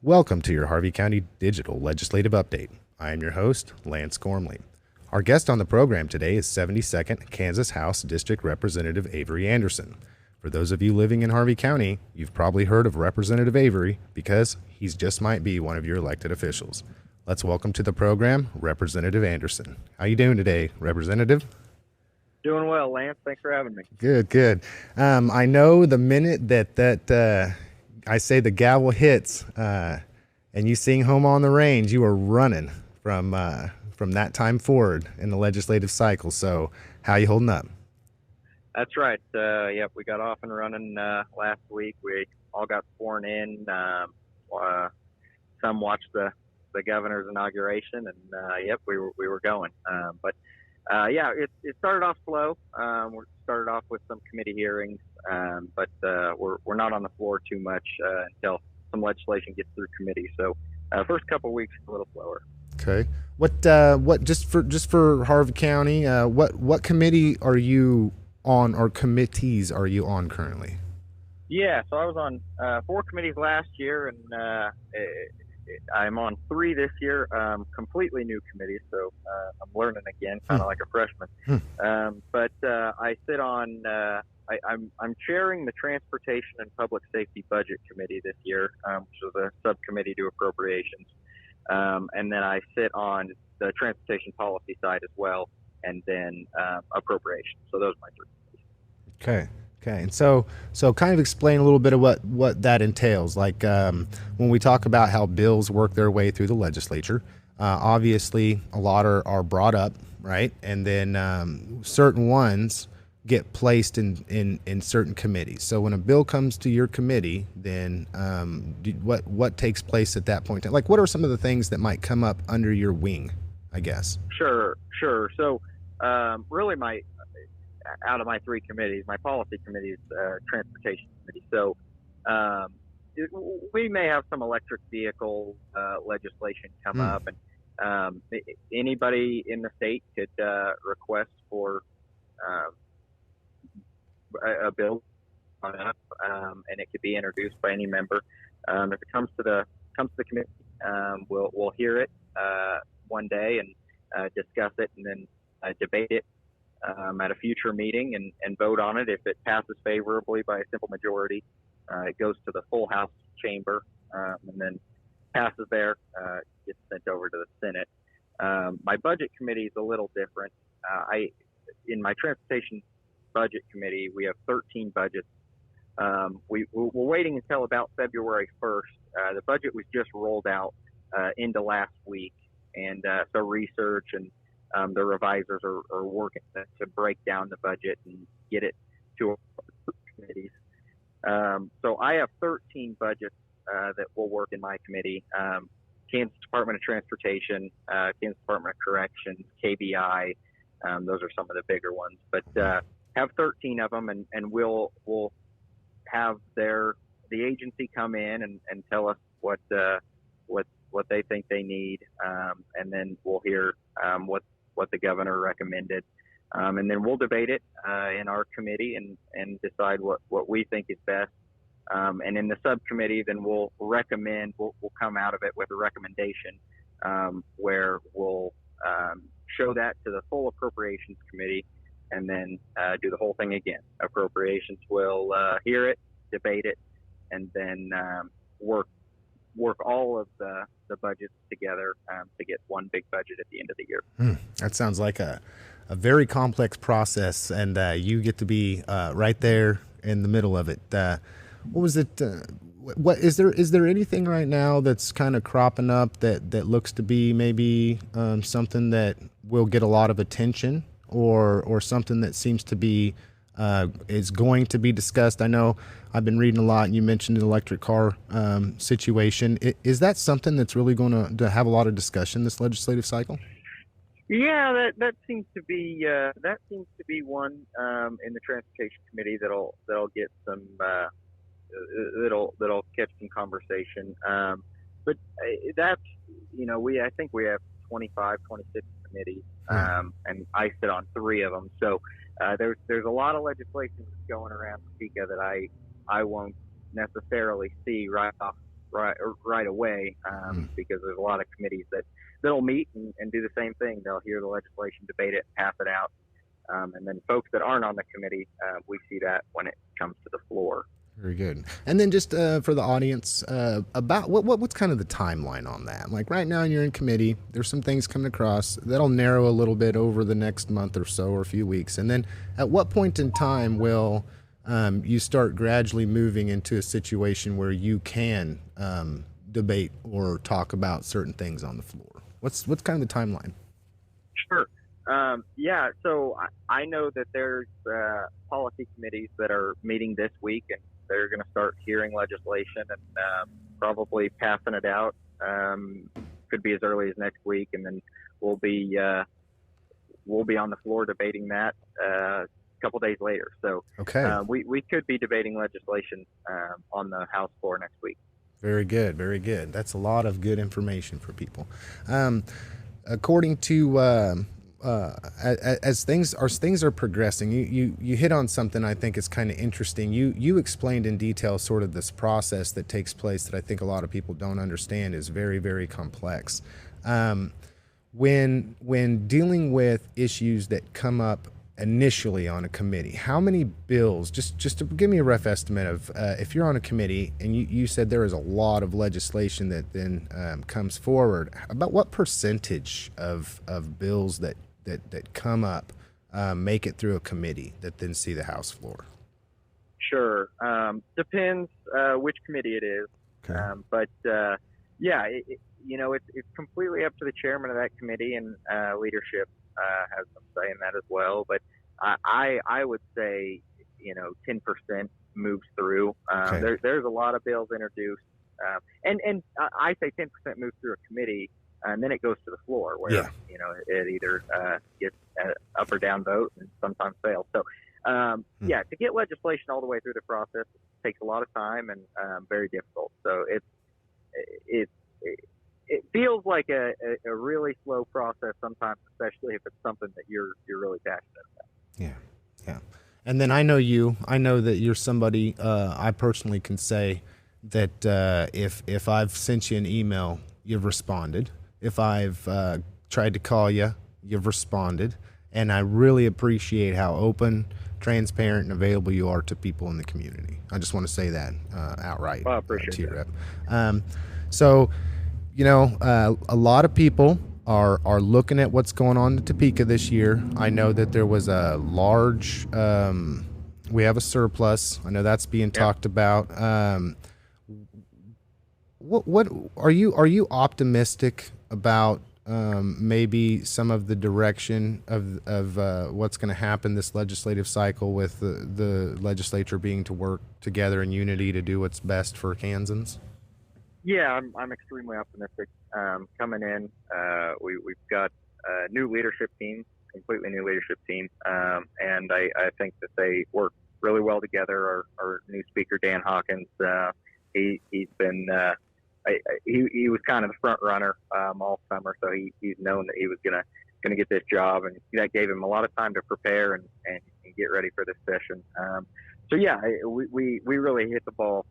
Welcome to your Harvey County Digital Legislative Update. I am your host, Lance Gormley. Our guest on the program today is 72nd Kansas House District Representative Avery Anderson. For those of you living in Harvey County, you've probably heard of Representative Avery because he's just might be one of your elected officials. Let's welcome to the program, Representative Anderson. How you doing today, Representative? Doing well, Lance. Thanks for having me. Good. I know the minute that I say the gavel hits and you sing "Home on the Range," you are running from that time forward in the legislative cycle. So, how you holding up? That's right. Yep, we got off and running last week. We all got sworn in. Some watched the governor's inauguration, and yep, we were going. It started off slow. We started off with some committee hearings, but we're not on the floor too much until some legislation gets through committee. So first couple of weeks a little slower. Okay. What just for Harvey County? What committee are you on, or committees are you on currently? Yeah, so I was on 4 committees last year, and I'm on 3 this year, completely new committees, so I'm learning again, kind of like a freshman. I sit on, I'm chairing the Transportation and Public Safety Budget Committee this year, which is a subcommittee to appropriations. And then I sit on the transportation policy side as well, and then appropriations. So those are my 3 committees. Okay. And so kind of explain a little bit of what that entails. Like when we talk about how bills work their way through the legislature, obviously a lot are brought up, right? And then certain ones get placed in certain committees. So when a bill comes to your committee, then what takes place at that point? Like, what are some of the things that might come up under your wing, I guess? Sure. So really out of my 3 committees, my policy committee is transportation committee. So we may have some electric vehicle legislation come up, and anybody in the state could request for a bill on up, and it could be introduced by any member. If it comes to the committee, we'll hear it one day and discuss it, and then debate it at a future meeting and vote on it. If it passes favorably by a simple majority, it goes to the full House chamber, and then passes there, gets sent over to the Senate. My budget committee is a little different. In my transportation budget committee, we have 13 budgets. We're waiting until about February 1st. The budget was just rolled out into last week, and so research and the revisers are working to break down the budget and get it to committees. So I have 13 budgets that will work in my committee. Kansas Department of Transportation, Kansas Department of Corrections, KBI. Those are some of the bigger ones, but have 13 of them, and we'll have the agency come in and tell us what they think they need, and then we'll hear what the governor recommended, and then we'll debate it in our committee and decide what we think is best. And in the subcommittee, then we'll come out of it with a recommendation where we'll show that to the full appropriations committee, and then do the whole thing again. Appropriations will hear it, debate it, and then work all of the budgets together to get one big budget at the end of the year. That sounds like a very complex process, and you get to be right there in the middle of it. What was it? What is there anything right now that's kind of cropping up that looks to be maybe something that will get a lot of attention, or something that seems to be is going to be discussed? I know I've been reading a lot, and you mentioned the electric car situation. Is that something that's really going to have a lot of discussion this legislative cycle? Yeah, that seems to be one in the transportation committee that'll get some that'll catch some conversation. But that's I think we have 25, 26 committees, and I sit on 3 of them. So there's a lot of legislation that's going around Topeka that I won't necessarily see right off right away, because there's a lot of committees that'll meet and do the same thing. They'll hear the legislation, debate it, pass it out, and then folks that aren't on the committee, we see that when it comes to the floor. Very good. And then just for the audience, about what's kind of the timeline on that? Like right now, you're in committee. There's some things coming across that'll narrow a little bit over the next month or so, or a few weeks. And then, at what point in time will you start gradually moving into a situation where you can debate or talk about certain things on the floor? What's kind of the timeline? Sure. Yeah, so I know that there's policy committees that are meeting this week, and they're going to start hearing legislation and probably passing it out. Could be as early as next week, and then we'll be on the floor debating that a couple days later. So Okay. we could be debating legislation on the House floor next week. Very good, very good. That's a lot of good information for people. According to as things are progressing, you hit on something I think is kind of interesting. You explained in detail sort of this process that takes place that I think a lot of people don't understand is very, very complex. When dealing with issues that come up initially on a committee, how many bills, just to give me a rough estimate of if you're on a committee and you said there is a lot of legislation that then comes forward, about what percentage of bills that come up make it through a committee that then see the House floor? Sure. Depends which committee it is. Okay. But yeah, it's completely up to the chairman of that committee, and leadership has some say in that as well. But I would say 10% moves through. Okay. There's a lot of bills introduced, and I say 10% moves through a committee, and then it goes to the floor where Yeah. it either gets an up or down vote and sometimes fails. So yeah, to get legislation all the way through the process takes a lot of time and very difficult. So it feels like a really slow process sometimes, especially if it's something that you're really passionate about. Yeah, yeah. And then I know that you're somebody I personally can say that if I've sent you an email, you've responded. If I've tried to call you, you've responded. And I really appreciate how open, transparent, and available you are to people in the community. I just want to say that outright Well, I appreciate to your that. rep. So, a lot of people are looking at what's going on in Topeka this year. I know that there was a large, we have a surplus. I know that's being talked about. What are you optimistic about maybe some of the direction of what's going to happen this legislative cycle with the legislature being to work together in unity to do what's best for Kansans? Yeah, I'm extremely optimistic. Coming in, we've got a new leadership team, completely new leadership team, and I think that they work really well together. Our new speaker, Dan Hawkins, he's been he was kind of the front runner all summer, so he's known that he was gonna get this job, and that gave him a lot of time to prepare and get ready for this session. So yeah, we really hit the ball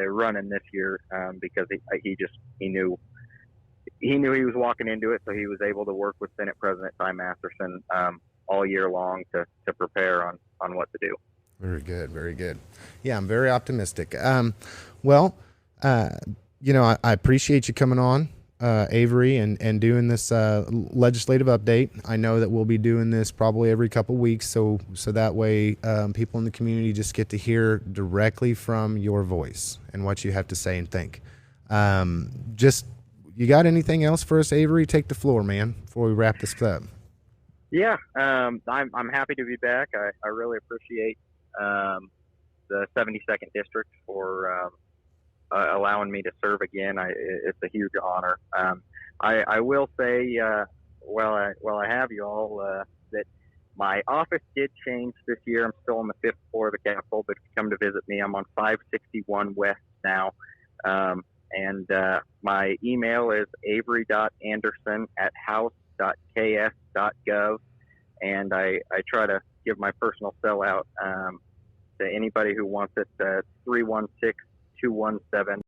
running this year because he knew he was walking into it, so he was able to work with Senate President Ty Masterson all year long to prepare on what to do. Very good, very good. Yeah, I'm very optimistic. Well, I appreciate you coming on, Avery, and doing this legislative update. I know that we'll be doing this probably every couple weeks, so that way people in the community just get to hear directly from your voice and what you have to say and think. You got anything else for us, Avery? Take the floor, man, before we wrap this up. Yeah, I'm happy to be back. I really appreciate the 72nd District for allowing me to serve again. It's a huge honor. I will say, while I have you all, that my office did change this year. I'm still on the 5th floor of the Capitol, but if you come to visit me, I'm on 561 West now. And my email is avery.anderson@house.ks.gov. And I try to give my personal cell out to anybody who wants it, 316 217